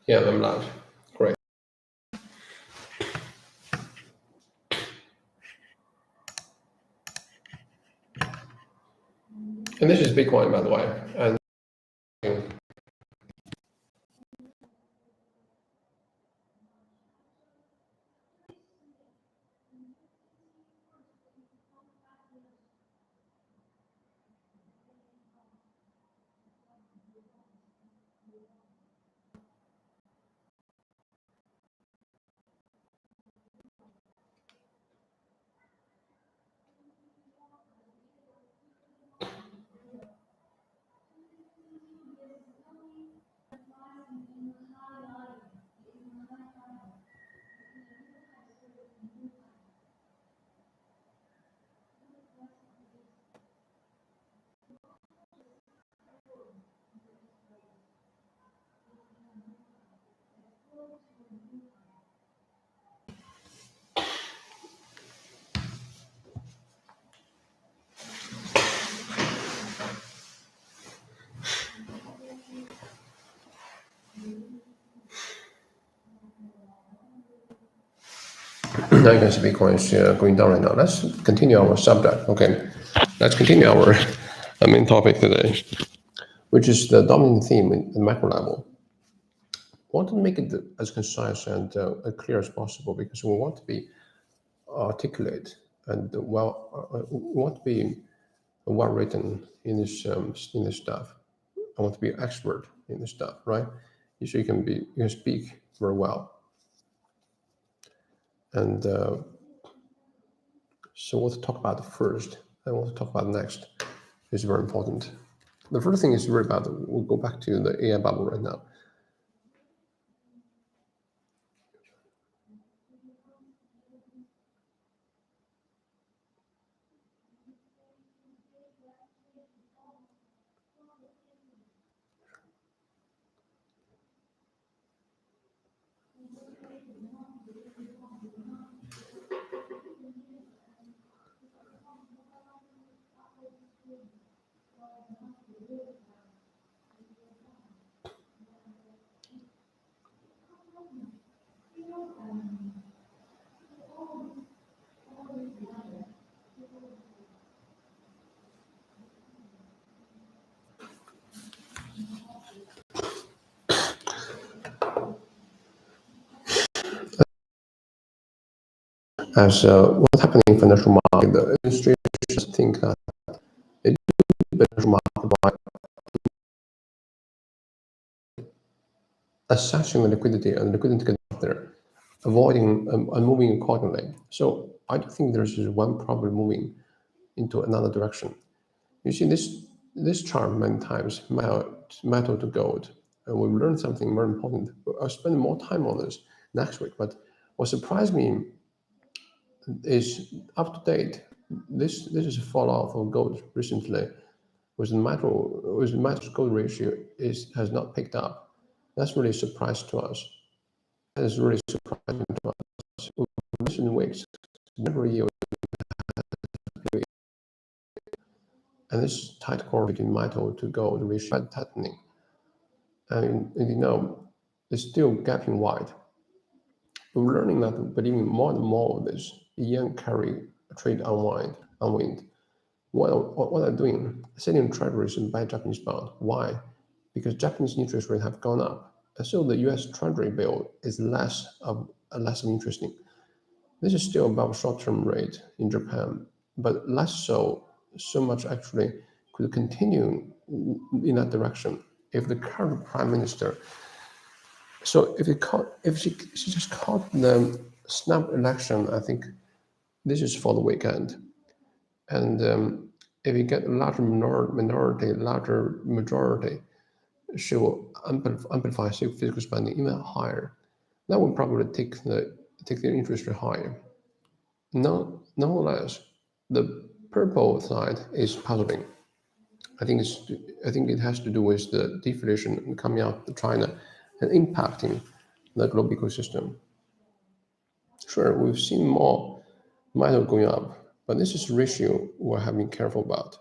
Yeah, I'm loud. Great. And this is Bitcoin, by the way. And now you can see Bitcoin is going down right now. Let's continue our subject. Okay, let's continue our main topic today, which is the dominant theme in the macro level. We want to make it as concise and as clear as possible because we want to be articulate and we want to be well written in this stuff. I want to be an expert in this stuff, right? So you can speak very well. And so what to talk about first and what to talk about next is very important. The first thing is really about, we'll go back to the AI bubble right now. As what's happening in financial market, the industry think that they do financial market by assessing the liquidity and liquidity get out there, avoiding and moving accordingly. So I do think there's one problem moving into another direction. You see this chart many times, metal to gold, and we've learned something very important. I'll spend more time on this next week. But what surprised me is up to date. This is a fall off of gold recently, with the metal gold ratio has not picked up. That's really a surprise to us. That is really surprising to us. In recent weeks, every year, and this tight core between metal to gold ratio is tightening. And it's still gapping wide. We're learning that, but even more and more of this yen carry trade unwind. What they're doing, selling treasuries and buy Japanese bond. Why? Because Japanese interest rates have gone up. And so the US Treasury bill is less interesting. This is still above short-term rate in Japan, but less so much actually could continue in that direction if the current prime minister. So if she just called the snap election, I think this is for the weekend. And if you get a larger minority, larger majority, she will amplify fiscal spending even higher. That will probably take the interest rate higher. Nonetheless, the purple side is puzzling. I think it has to do with the deflation coming out of China and impacting the global ecosystem. Sure, we've seen more metal going up, but this is a ratio we're having careful about.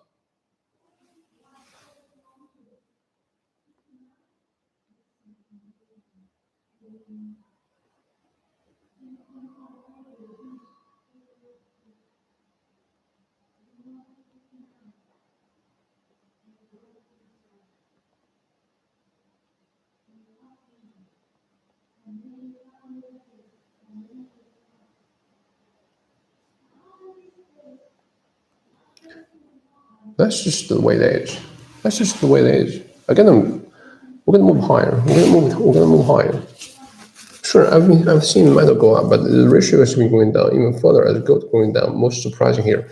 That's just the way it is. That's just the way it is. Again, we're gonna move higher. We're gonna move higher. Sure, I've seen metal go up, but the ratio has been going down even further as gold going down. Most surprising here.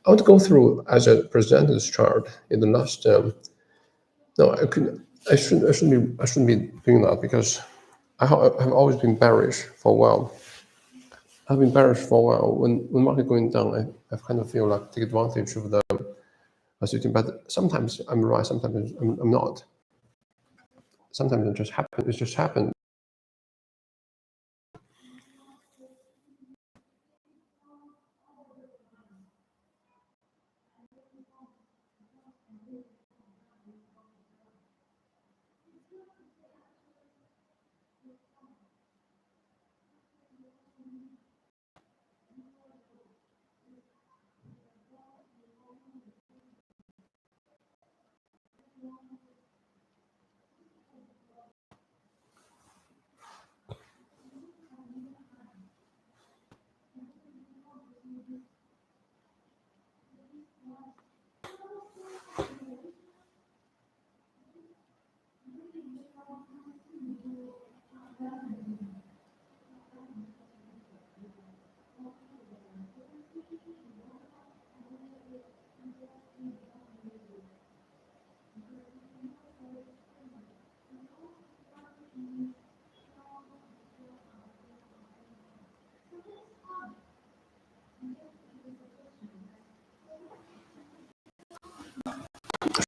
I want to go through as I presented this chart in the last. No, I could. I shouldn't be doing that because have always been bearish for a while. I've been bearish for a while. When market going down, I kind of feel like take advantage of the situation. But sometimes I'm right, sometimes I'm not. Sometimes it just happens. It just happened.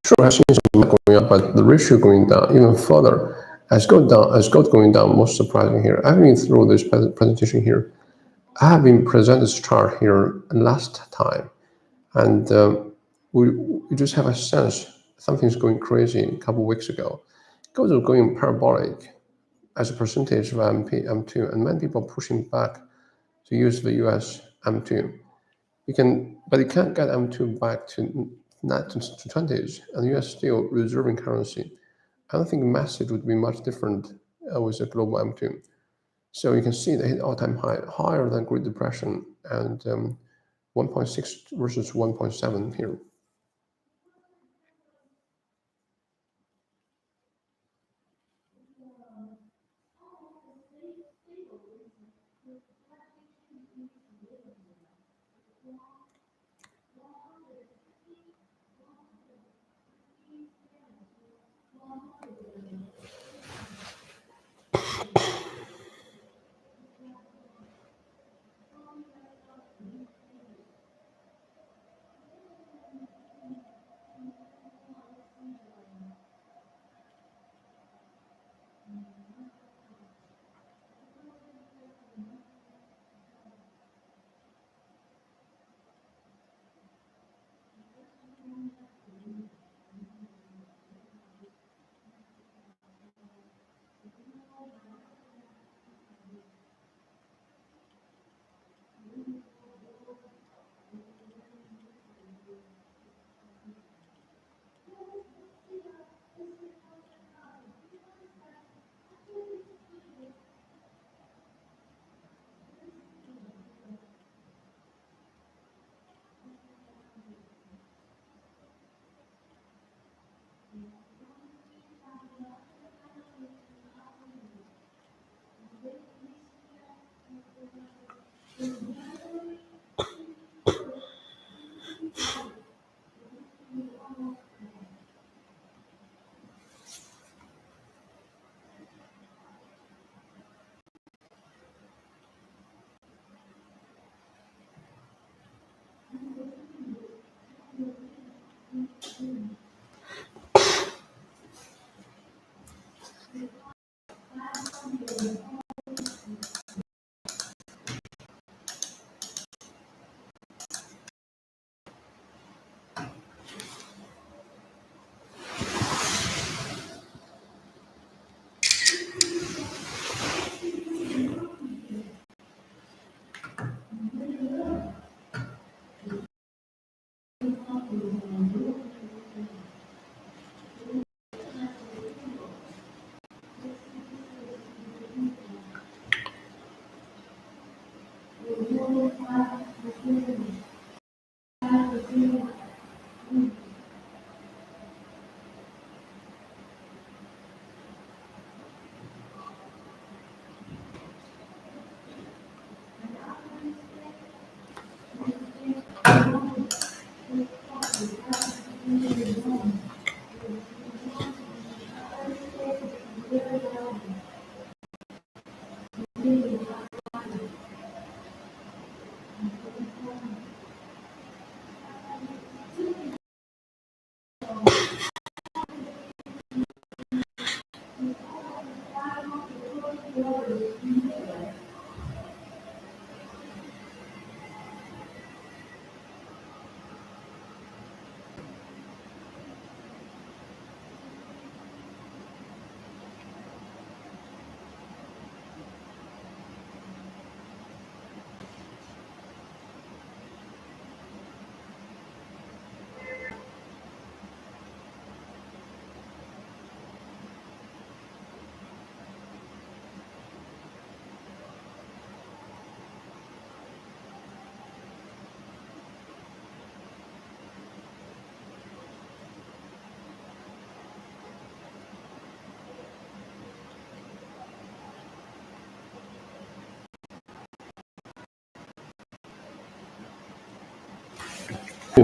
Sure, I've seen some going up, but the ratio going down even further. As gold going down, most surprising here. I've been through this presentation here. I have been presented this chart here last time, and we just have a sense something's going crazy a couple of weeks ago. Gold is going parabolic as a percentage of M2, and many people are pushing back to use the US M2. But you can't get M2 back to not to 20s, and US still reserving currency. I don't think the message would be much different with the global M2. So you can see they hit all-time high, higher than Great Depression, and 1.6 versus 1.7 here.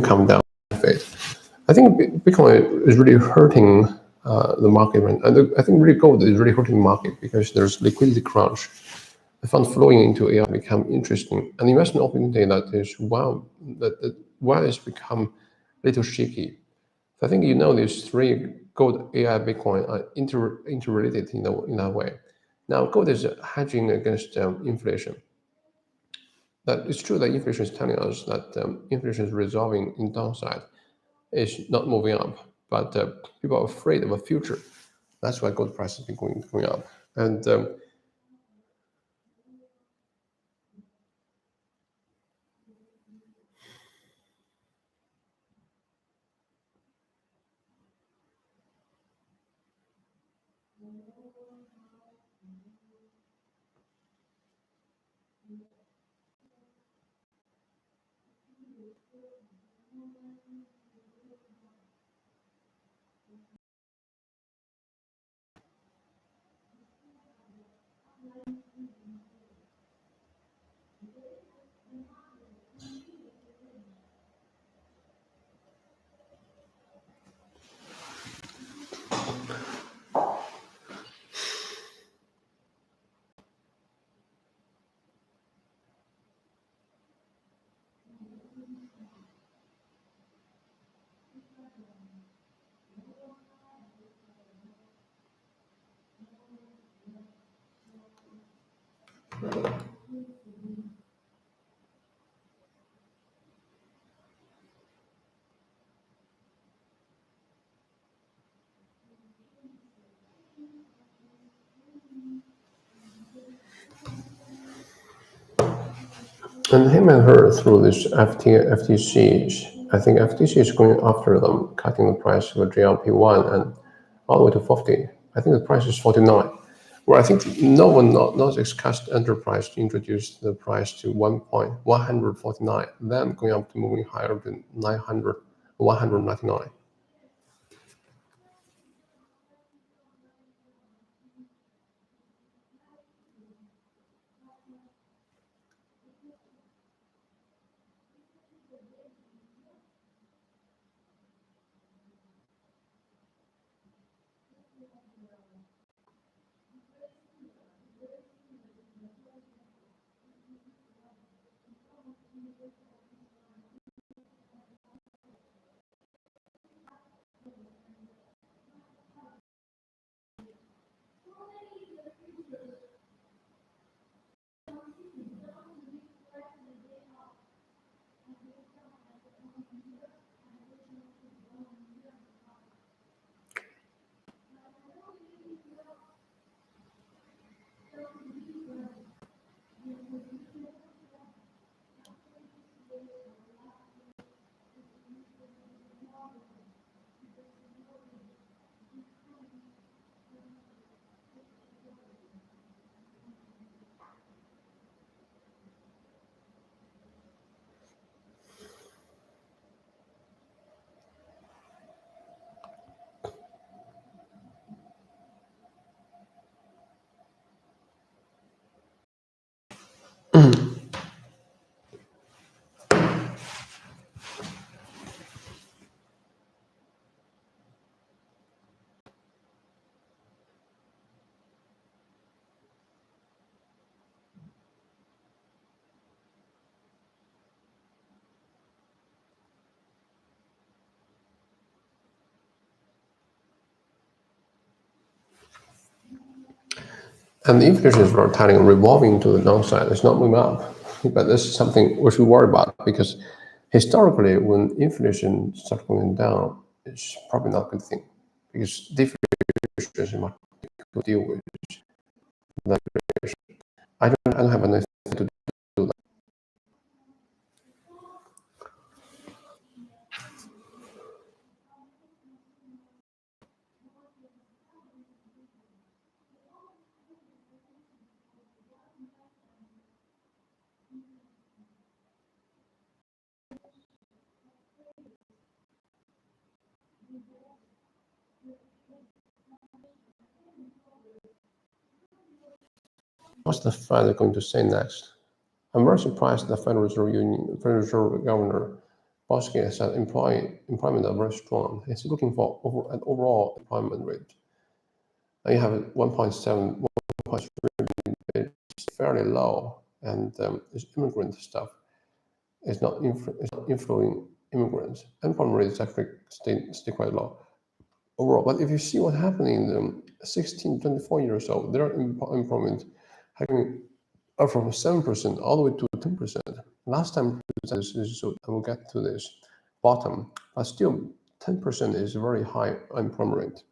to come down a bit. I think Bitcoin is really hurting the market, and I think really gold is really hurting the market because there's liquidity crunch. The funds flowing into AI become interesting. An investment opportunity that is while it's become a little shaky. So I think these three gold, AI, Bitcoin are interrelated in that way. Now gold is hedging against inflation. That it's true that inflation is telling us that inflation is resolving in downside. It's not moving up, but people are afraid of a future. That's why gold price has been going up. And and him and her through this FTC. I think FTC is going after them, cutting the price of GLP-1 and all the way to 50. I think the price is 49. Where I think no one not discussed enterprise to introduce the price to 1.149, then going up to moving higher to 900, 199. And the inflation is very tiny, revolving to the downside. It's not moving up, but this is something we should worry about, because historically, when inflation starts going down, it's probably not a good thing, because deflation is much to deal with. I don't have anything to do that. What's the Fed going to say next? I'm very surprised the Federal Reserve Governor Bosky said employment are very strong. He's looking for an overall employment rate. Now you have 1.7, 1.3 million, it's fairly low, and this immigrant stuff is not influencing immigrants. Employment rate is actually stay quite low overall. But if you see what's happening in the 16 to 24 years old, their employment having from 7% all the way to 10%. Last time, so I will get to this bottom, but still 10% is a very high unemployment rate.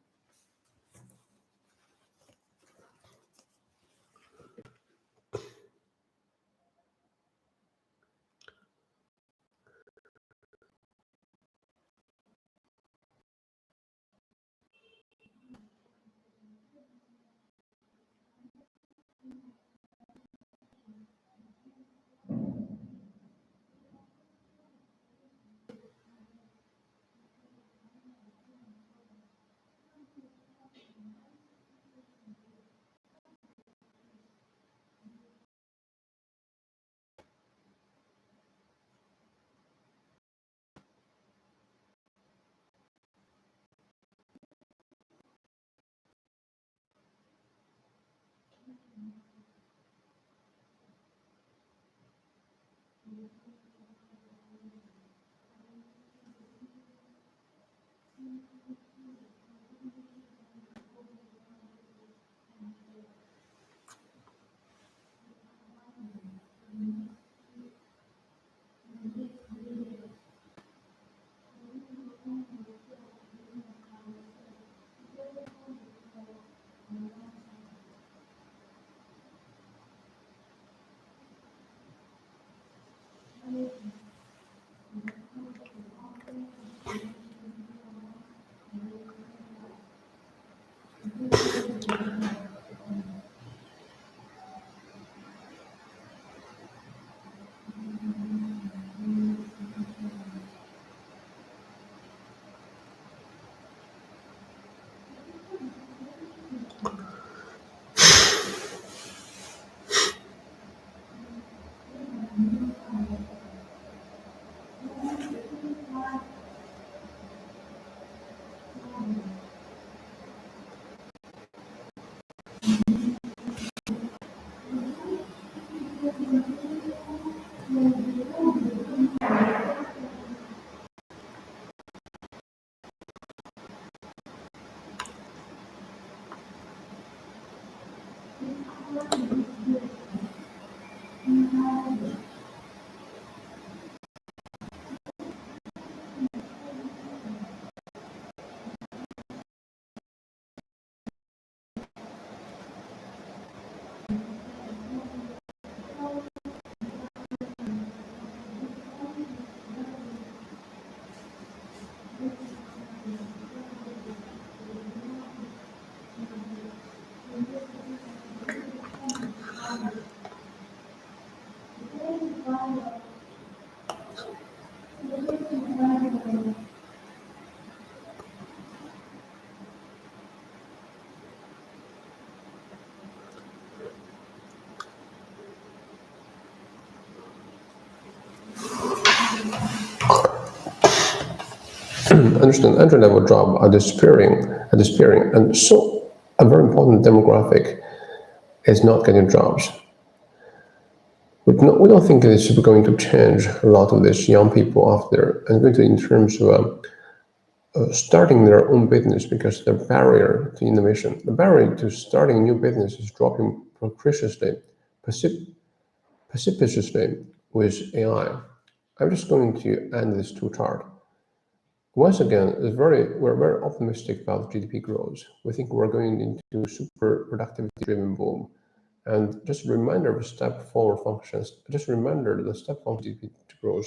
Understand, entry-level jobs are disappearing, and so a very important demographic is not getting jobs. We don't think this is going to change a lot of these young people out there, and going to in terms of starting their own business because the barrier to innovation, the barrier to starting a new business is dropping precipitously with AI. I'm just going to end this two chart. Once again, we're very optimistic about GDP growth. We think we're going into super productivity-driven boom. And just a reminder of step forward functions. Just remember the step function GDP growth.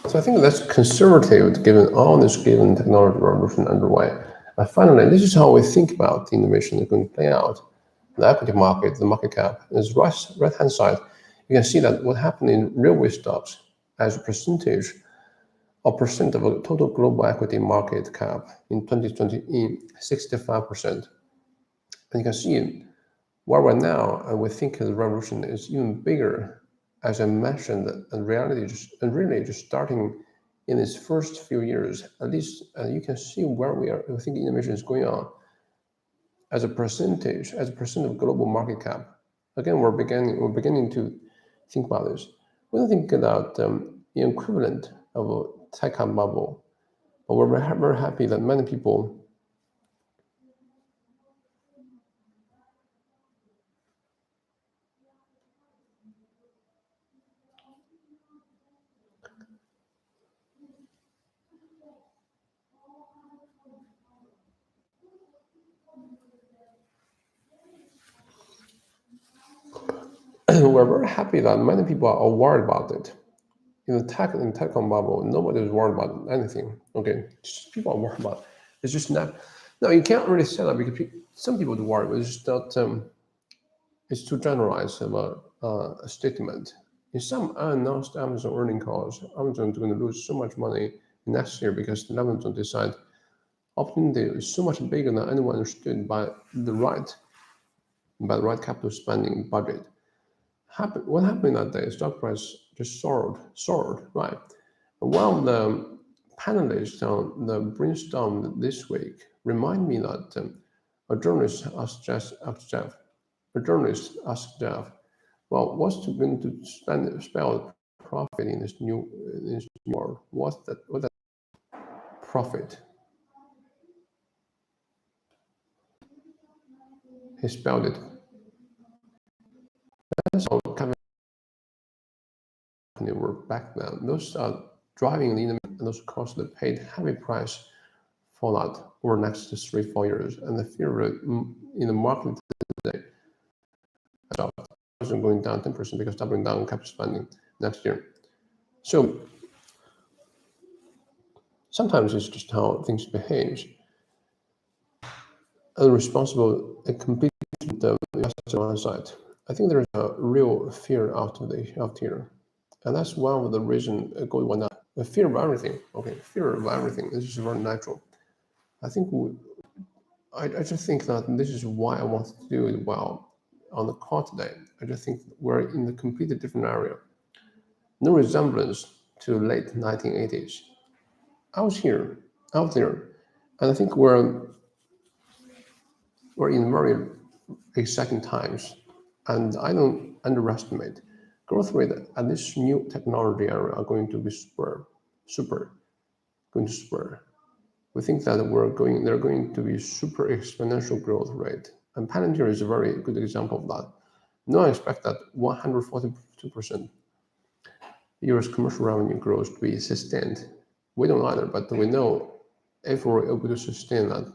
So I think that's conservative given all this given technology revolution underway. But finally, this is how we think about the innovation that's going to play out. The equity market, the market cap, is right-hand side. You can see that what happened in railway stocks as a percentage of a total global equity market cap in 2020 in 65%. And you can see where we're now, and we think the revolution is even bigger. As I mentioned, and really just starting in its first few years, at least you can see where we are. I think innovation is going on as a percent of global market cap. Again, we're beginning to think about this. We don't think about the equivalent of a tech bubble, but we're very happy that many people we're very happy that many people are worried about it. In the telecom bubble, nobody is worried about anything. Okay, just people are worried about it. It's just not. No, you can't really say that because some people do worry, but it's just not. It's too generalized of a statement. In some unannounced Amazon earnings calls, Amazon is going to lose so much money next year because Amazon decide opportunity is so much bigger than anyone understood by the right capital spending budget. What happened that day? Stock price just soared, right? One of the panelists on the brainstorm this week remind me that a journalist asked Jeff, well, what's going to spell profit in this new world? What's that profit? He spelled it. That's how company were back then. Those are driving the and those costs that paid heavy price for that over the next 3-4 years. And the fear in the market today isn't going down 10% because doubling down on capital spending next year. So sometimes it's just how things behave. Irresponsible and complete investor on one side. I think there is a real fear out here. And that's one of the reasons gold went up. The fear of everything. Okay, fear of everything. This is very natural. I think I just think that this is why I wanted to do it well on the call today. I just think we're in a completely different area. No resemblance to late 1980s. I was out there, and I think we're in very exciting times, and I don't underestimate growth rate at this new technology area are going to be super going to spur. We think that they're going to be super exponential growth rate, and Palantir is a very good example of that. No, I expect that 142% US commercial revenue growth to be sustained. We don't either, but we know if we're able to sustain that,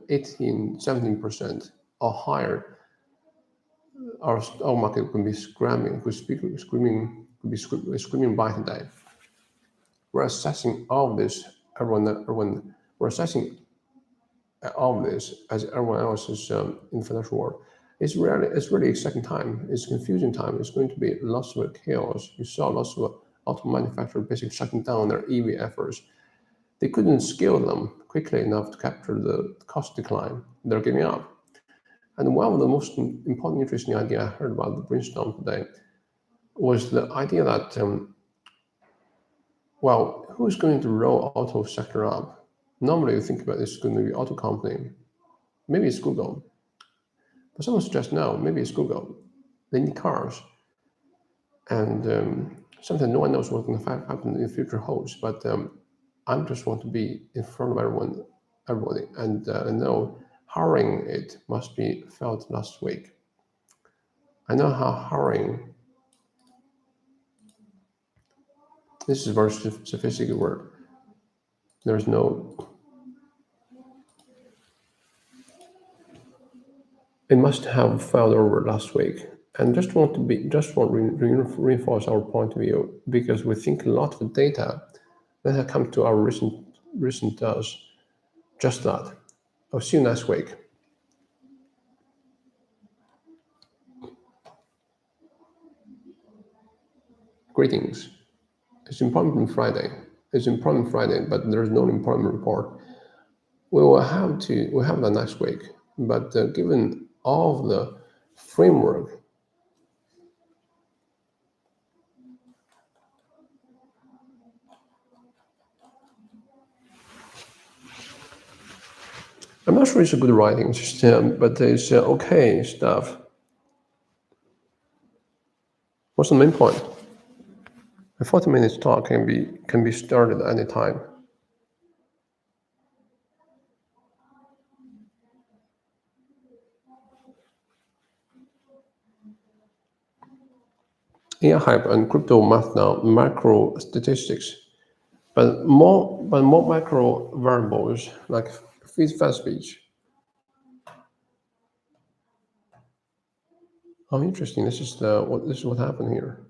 18, 17% or higher, our stock market could be screaming by today. We're assessing all of this. We're assessing all this as everyone else is in the financial world. It's really exciting time. It's confusing time. It's going to be lots of chaos. You saw lots of auto manufacturers basically shutting down their EV efforts. They couldn't scale them quickly enough to capture the cost decline. They're giving up. And one of the most important, interesting idea I heard about the brainstorm today was the idea that, well, who's going to roll auto sector up? Normally, you think about this going to be auto company. Maybe it's Google. But someone suggests no, maybe it's Google. They need cars. And something no one knows what's going to happen in the future holds. But I just want to be in front of everybody. And I know hurrying it must be felt last week. I know how hurrying, this is a very sophisticated word. There's no, it must have felt over last week. And just want to reinforce our point of view, because we think a lot of data that have come to our recent does just that. I'll see you next week. Greetings. It's Employment Friday. It's Employment Friday, but there's no employment report. We'll have that next week. But given all of the framework, I'm not sure it's a good writing, but it's okay stuff. What's the main point? A 40 minutes talk can be started at any time. AI hype and crypto math now, macro statistics, but more macro variables like fast speech. Oh, interesting. This is what happened here.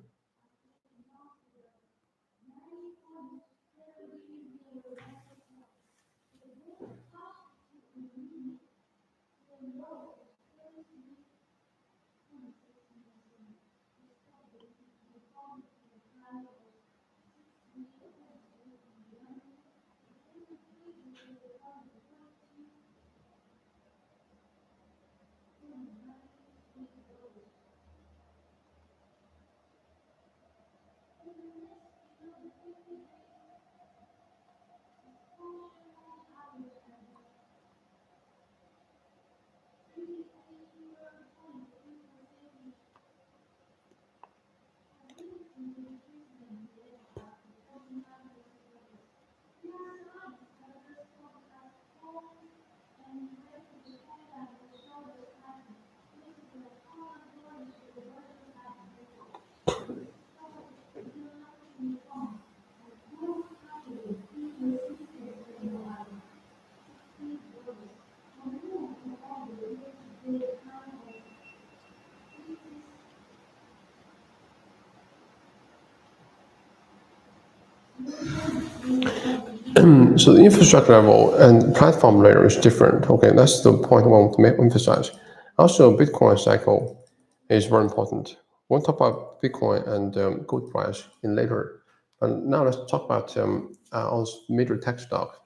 So the infrastructure level and platform layer is different. Okay, that's the point I want to emphasize. Also, Bitcoin cycle is very important. We'll talk about Bitcoin and gold price in later. But now let's talk about all those major tech stocks.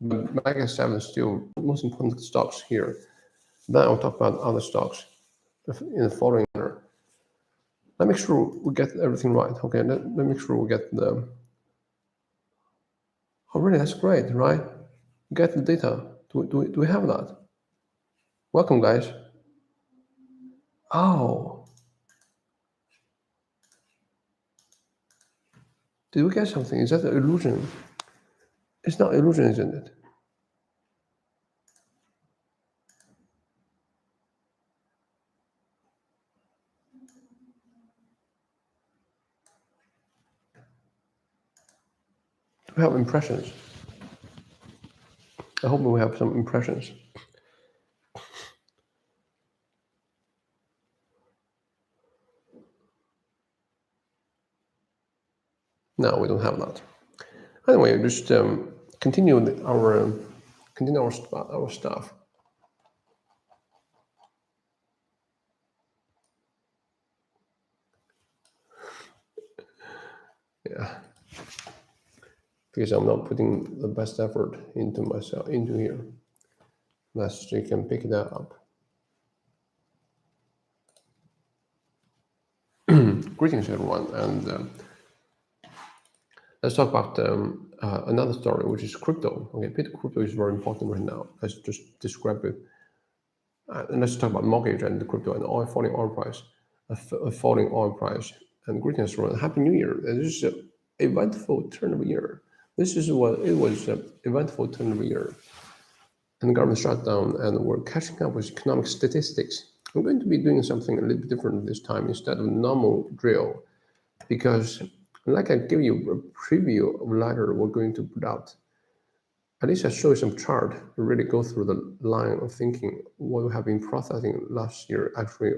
Mega 7 is still the most important stocks here. Then I'll talk about other stocks in the following order. Let me make sure we get everything right. Okay, let me make sure we get the. Oh, really? That's great, right? Get the data. Do we have that? Welcome, guys. Oh, did we get something? Is that an illusion? It's not illusion, isn't it? We have impressions. I hope we have some impressions. No, we don't have that. Anyway, just continue our continue our stuff. Yeah, because I'm not putting the best effort into myself into here. Let's you can pick that up. Greetings, everyone, and let's talk about another story, which is crypto. Okay, crypto is very important right now. Let's just describe it. And let's talk about mortgage and the crypto and falling oil price, falling oil price. And greetings, everyone. Happy New Year! This is an eventful turn of the year. This is what it was an eventful turn of the year. And the government shutdown, and we're catching up with economic statistics. I'm going to be doing something a little bit different this time instead of normal drill, because like I give you a preview of later we're going to put out. At least I show you some chart to really go through the line of thinking what we have been processing last year, actually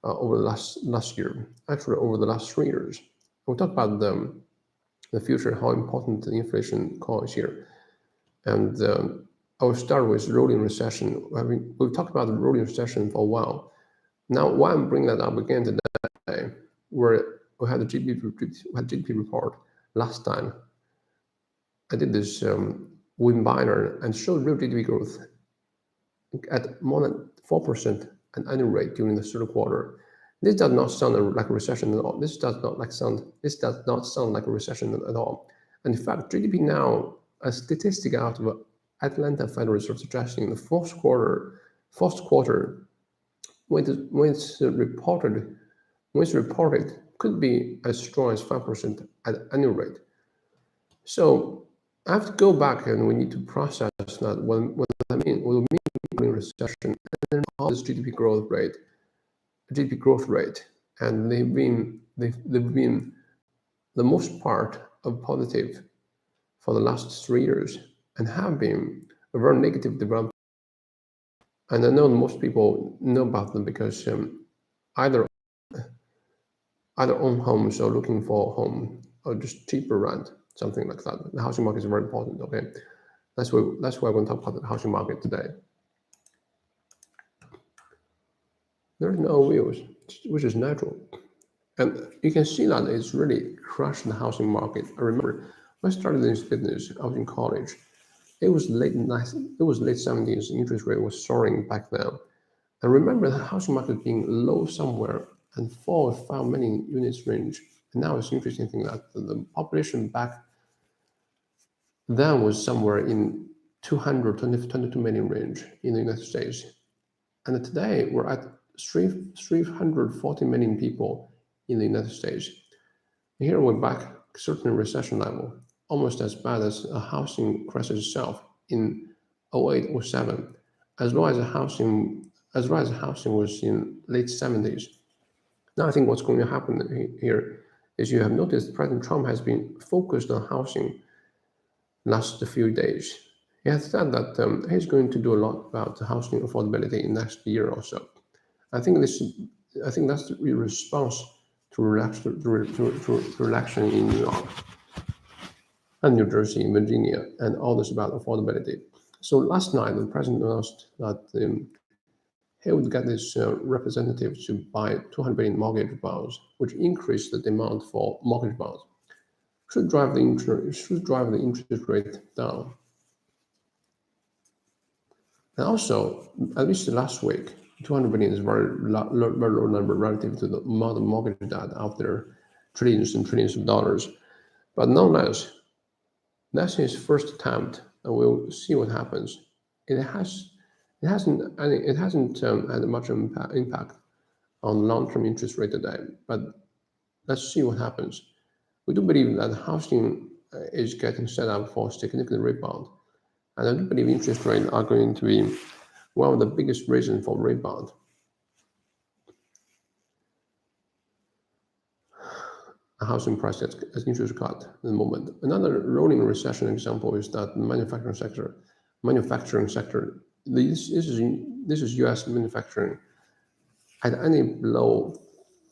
over the last year, actually over the last 3 years. We'll talk about the future, how important the inflation call is here, and I will start with rolling recession. We've talked about the rolling recession for a while. Now, why I'm bringing that up again today, where we had the GDP report last time. I did this webinar and showed real GDP growth at more than 4% an annual rate during the third quarter. This does not sound like a recession at all. This does not sound like a recession at all. And in fact, GDP now, a statistic out of Atlanta Federal Reserve suggesting the fourth quarter, when it's reported, could be as strong as 5% at annual rate. So I have to go back and we need to process that. What I mean, what we mean recession, and then all this GDP growth rate, and they've been the most part of positive for the last 3 years, and have been a very negative development. And I know most people know about them because either own homes or looking for a home or just cheaper rent, something like that. The housing market is very important. Okay, that's why we're going to talk about the housing market today. There's no wheels, which is natural, and you can see that it's really crushed the housing market. I remember when I started this business, I was in college. It was late 70s. Interest rate was soaring back then. I remember the housing market being low somewhere and 4 or 5 million units range. And now it's interesting thing that the population back then was somewhere in 22 million range in the United States. And today we're at 340 million people in the United States. Here we're back certain recession level, almost as bad as a housing crisis itself in 08-07, as well as housing was in late 70s. Now I think what's going to happen here is you have noticed President Trump has been focused on housing last few days. He has said that he's going to do a lot about housing affordability in next year or so. I think that's the response to election in New York and New Jersey and Virginia and all this about affordability. So last night the president announced that he would get his representatives to buy 200 billion mortgage bonds, which increased the demand for mortgage bonds. Should drive the interest rate down. And also, at least last week, 200 billion is very low number relative to the amount of mortgage debt out there, trillions and trillions of dollars. But nonetheless, that's his first attempt, and we'll see what happens. It hasn't had much impact on long-term interest rate today, but let's see what happens. We do believe that housing is getting set up for significant rebound, and I do believe interest rates are going to be one of the biggest reasons for rebound. A housing price as interest cut at the moment. Another rolling recession example is that the manufacturing sector. This is U.S. manufacturing. At any below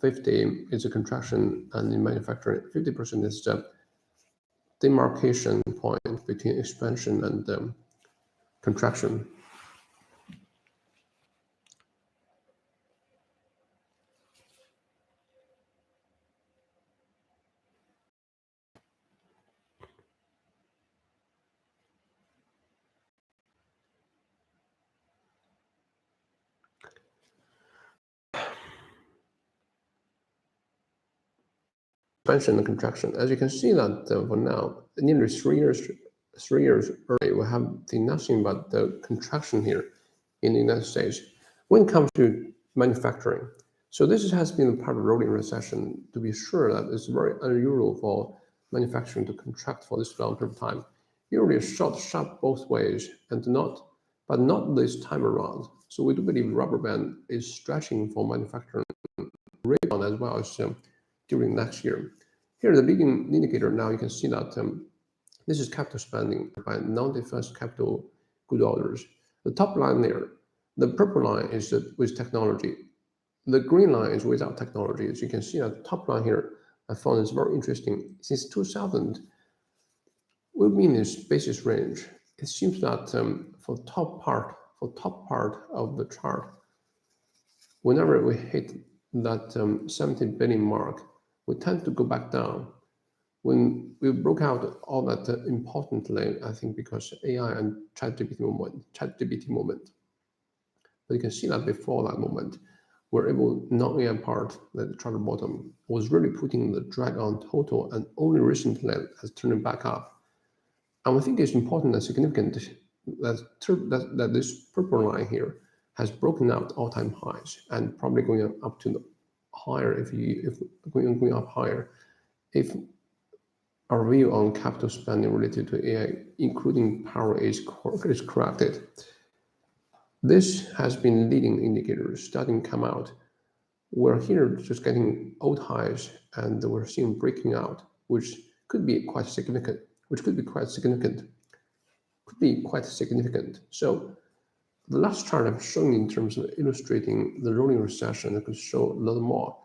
50 is a contraction, and in manufacturing, 50% is the demarcation point between expansion and contraction. Expansion and contraction. As you can see that for now, nearly 3 years early, we have nothing but the contraction here in the United States when it comes to manufacturing. So this has been a part of rolling recession. To be sure that it's very unusual for manufacturing to contract for this long period of time. Usually shot sharp both ways and but not this time around. So we do believe rubber band is stretching for manufacturing rebound as well as during next year. Here, the leading indicator now, you can see that this is capital spending by non-defense capital good orders. The top line there, the purple line is with technology. The green line is without technology. As you can see, at the top line here, I found it's very interesting. Since 2000, we've been in this basis range. It seems that for top part of the chart, whenever we hit that 70 billion mark, we tend to go back down. When we broke out all that importantly, I think because AI and ChatGPT moment. But you can see that before that moment, we're able not only apart that the chart bottom was really putting the drag on total, and only recently has turned back up. And I think it's important and significant that this purple line here has broken out all-time highs and probably going up to the higher if going up higher. If our view on capital spending related to AI, including power, is corrected, this has been leading indicators starting to come out. We're here just getting old highs, and we're seeing breaking out, which could be quite significant. So the last chart I'm showing in terms of illustrating the rolling recession, I could show a little more.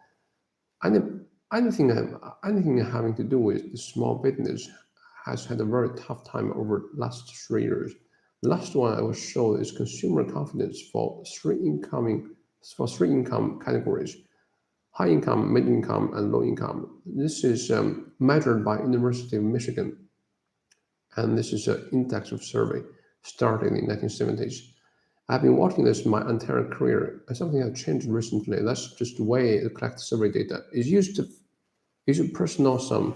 Anything having to do with the small business has had a very tough time over the last 3 years. The last one I will show is consumer confidence for three income categories: high income, mid income, and low income. This is measured by University of Michigan, and this is an index of survey started in the 1970s. I've been watching this my entire career, and something has changed recently. That's just the way to collect survey data. It used to personal some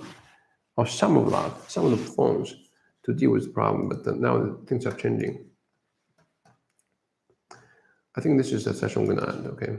of the phones to deal with the problem, but now things are changing. I think this is the session we're gonna end, okay?